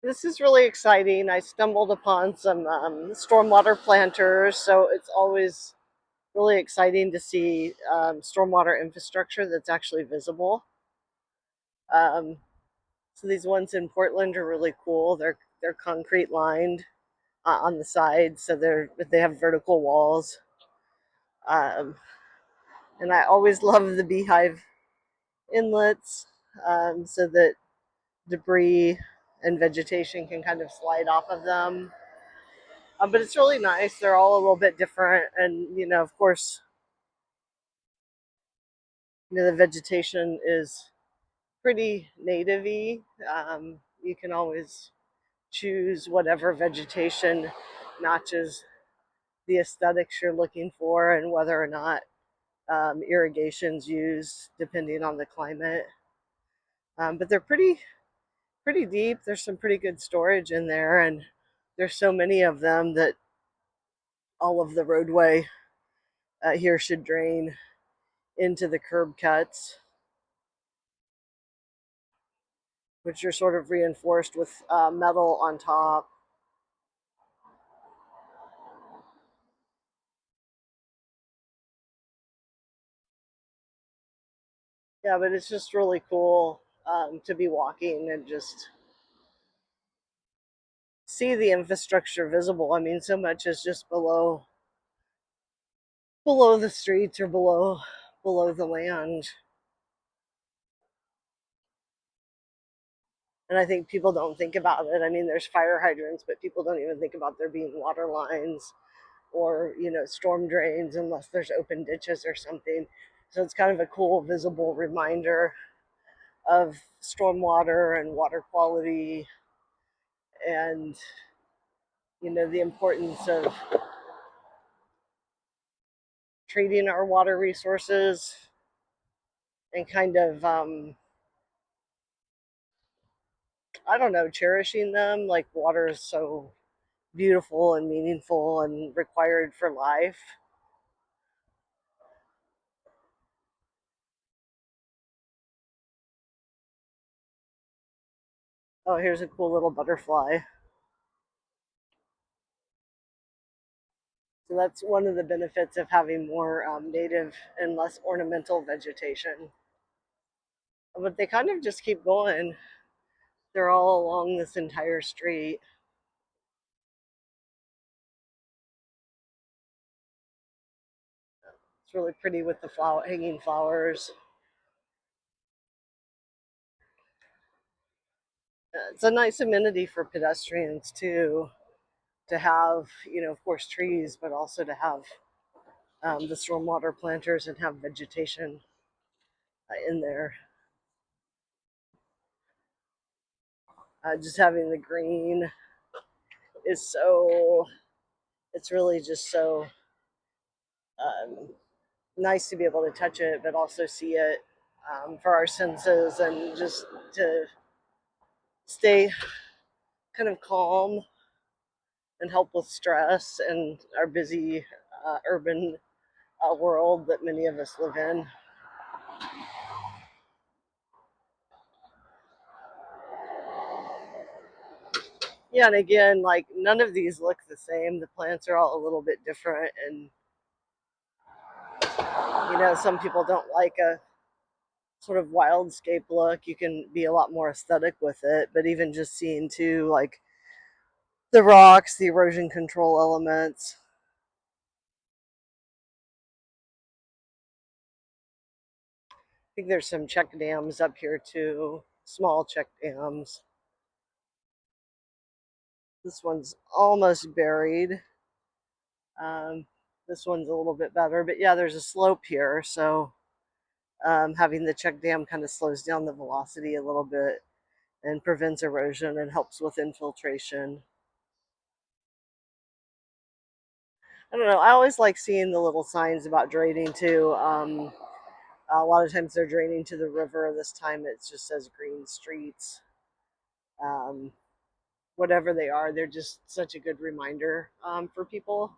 This is really exciting. I stumbled upon some stormwater planters, so it's always really exciting to see stormwater infrastructure that's actually visible. Um, so these ones in Portland are really cool. They're concrete lined on the sides, so they have vertical walls. Um, and I always love the beehive inlets, so that debris and vegetation can kind of slide off of them. But it's really nice. They're all a little bit different, and of course, the vegetation is pretty native-y. You can always choose whatever vegetation matches the aesthetics you're looking for, and whether or not irrigation's used, depending on the climate. But they're pretty deep. There's some pretty good storage in there, and there's so many of them that all of the roadway here should drain into the curb cuts, which are sort of reinforced with metal on top. Yeah, but it's just really cool to be walking and just see the infrastructure visible. I mean, so much is just below the streets or below the land. And I think people don't think about it. I mean, there's fire hydrants, but people don't even think about there being water lines or storm drains unless there's open ditches or something. So it's kind of a cool visible reminder of stormwater and water quality, and the importance of treating our water resources and kind of I don't know, cherishing them. Like, water is so beautiful and meaningful and required for life. Oh, here's a cool little butterfly. So that's one of the benefits of having more native and less ornamental vegetation. But they kind of just keep going. They're all along this entire street. It's really pretty with the hanging flowers. It's a nice amenity for pedestrians too, to have, of course, trees, but also to have the stormwater planters and have vegetation in there. Just having the green is it's really just so um, nice to be able to touch it, but also see it for our senses, and just to stay kind of calm and help with stress and our busy urban world that many of us live in. Yeah, and again, like, none of these look the same. The plants are all a little bit different, and some people don't like a sort of wildscape look. You can be a lot more aesthetic with it, but even just seeing too, like, the rocks, the erosion control elements. I think there's some check dams up here too, small check dams. This one's almost buried. Um, this one's a little bit better, but yeah, there's a slope here, so having the check dam kind of slows down the velocity a little bit and prevents erosion and helps with infiltration. I don't know. I always like seeing the little signs about draining too. A lot of times they're draining to the river. This time it just says green streets. Um, Whatever they are, they're just such a good reminder for people.